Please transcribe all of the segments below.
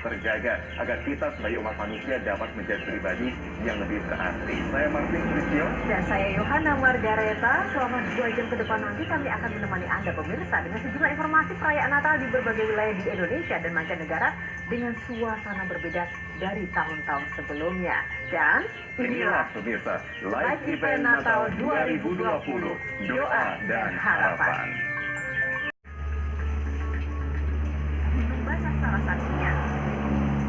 terjaga agar kita sebagai umat manusia dapat menjadi pribadi yang lebih berarti. Saya Martin Kristio. Dan saya Yohana Margareta. Selama 2 jam ke depan nanti kami akan menemani Anda pemirsa dengan sejumlah informasi perayaan Natal di berbagai wilayah di Indonesia dan mancanegara dengan suasana berbeda dari tahun-tahun sebelumnya. Dan Inilah pemirsa, live event Natal 2020, doa dan harapan. Gunung Basak salah satunya.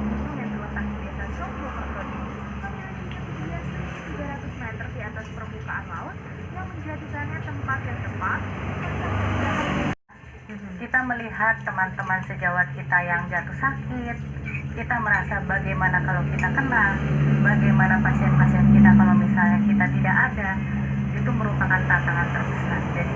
Gunung yang terletak di desa Songgokerto ini memiliki ketinggian 1.300 meter di atas permukaan laut yang menjadikannya tempat yang tepat kita melihat teman-teman sejawat kita yang jatuh sakit. Kita merasa bagaimana kalau kita kena, bagaimana pasien-pasien kita kalau misalnya kita tidak ada. Itu merupakan tantangan terbesar. Jadi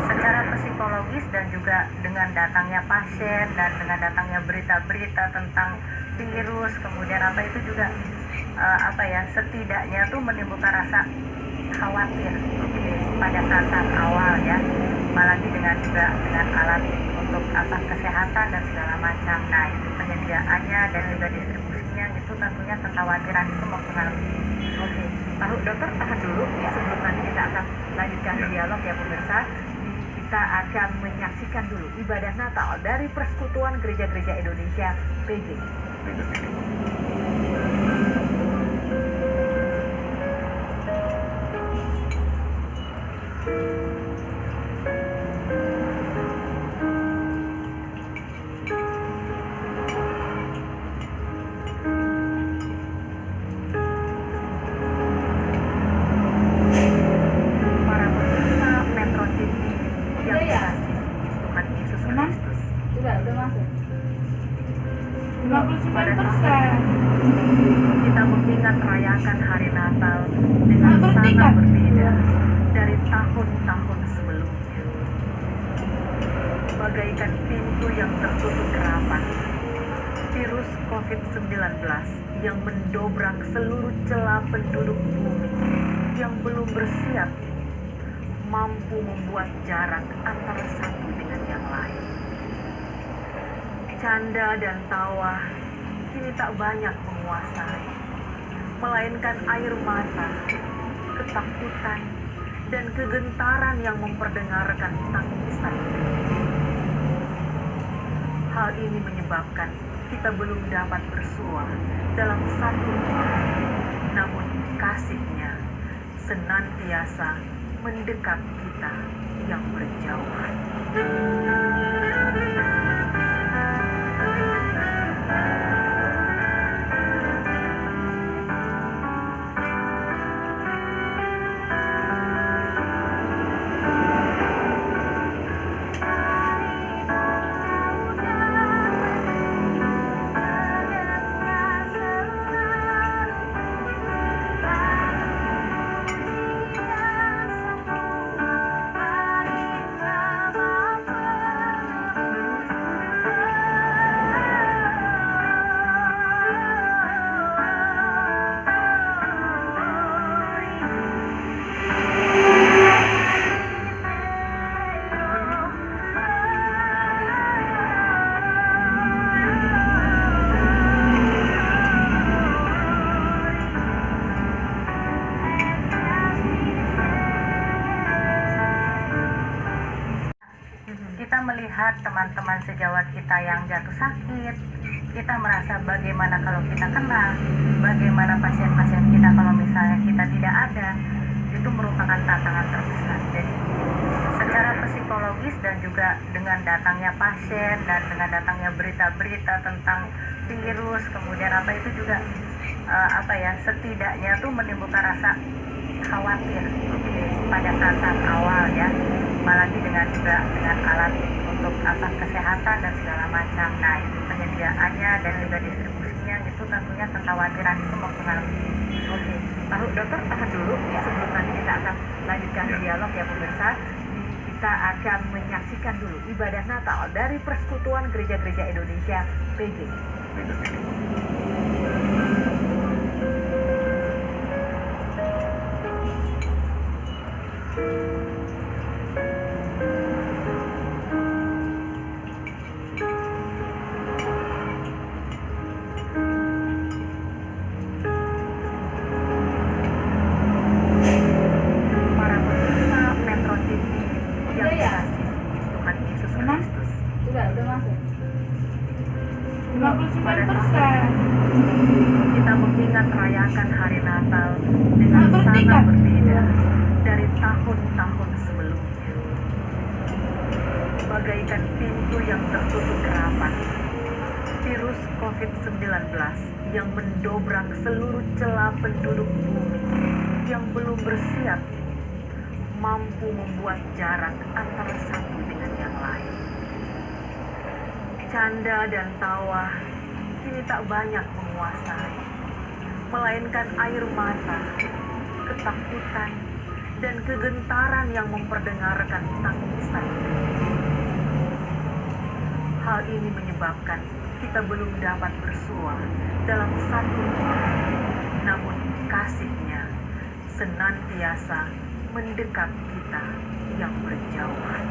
secara psikologis dan juga dengan datangnya pasien dan dengan datangnya berita-berita tentang virus, kemudian apa itu juga setidaknya tuh menimbulkan rasa khawatir pada saat-saat awal ya, apalagi dengan alat untuk kesehatan dan segala macam. Nah itu penyediaannya dan juga distribusinya itu tentunya kekhawatiran itu mempengaruhi. Oke, taruh dokter tahan dulu ya, sebelum nanti kita akan lanjutkan dialog ya pemirsa. Kita akan menyaksikan dulu ibadah Natal dari Persekutuan Gereja-Gereja Indonesia PG. Kita mengingat rayakan hari Natal dengan sangat berbeda dari tahun-tahun sebelumnya. Bagaikan pintu yang tertutup rapat, virus COVID-19 yang mendobrak seluruh celah penduduk bumi yang belum bersiap mampu membuat jarak antara satu dengan yang lain. Canda dan tawa kini tak banyak menguasai, melainkan air mata, ketakutan, dan kegentaran yang memperdengarkan tangisan. Hal ini menyebabkan kita belum dapat bersua dalam satu rumah, namun kasih-Nya senantiasa mendekat kita yang berjauhan. Kita melihat teman-teman sejawat kita yang jatuh sakit. Kita merasa bagaimana kalau kita kena, bagaimana pasien-pasien kita kalau misalnya kita tidak ada. Itu merupakan tantangan terbesar. Jadi secara psikologis dan juga dengan datangnya pasien dan dengan datangnya berita-berita tentang virus, kemudian apa itu juga setidaknya tuh menimbulkan rasa khawatir pada saat-saat awal ya, apalagi dengan alat untuk kesehatan dan segala macam. Nah itu penyediaannya dan juga distribusinya itu tentunya kekhawatiran itu mempengaruhi. Oke, taruh dokter tahan dulu ya, sebelum nanti kita akan lanjutkan dialog ya pemirsa. Kita akan menyaksikan dulu ibadah Natal dari Persekutuan Gereja-Gereja Indonesia PG. Pada 49%. kita mengingat rayakan hari Natal dengan Nah, berarti sangat kan? berbeda dari tahun-tahun sebelumnya. Bagaikan pintu yang tertutup rapat, virus COVID-19 yang mendobrak seluruh celah penduduk bumi yang belum bersiap mampu membuat jarak antara satu dengan yang lain. Canda dan tawa kini tak banyak menguasai, melainkan air mata, ketakutan, dan kegentaran yang memperdengarkan tangisan. Hal ini menyebabkan kita belum dapat bersua dalam satu ruang, namun kasih-Nya senantiasa mendekat kita yang berjauhan.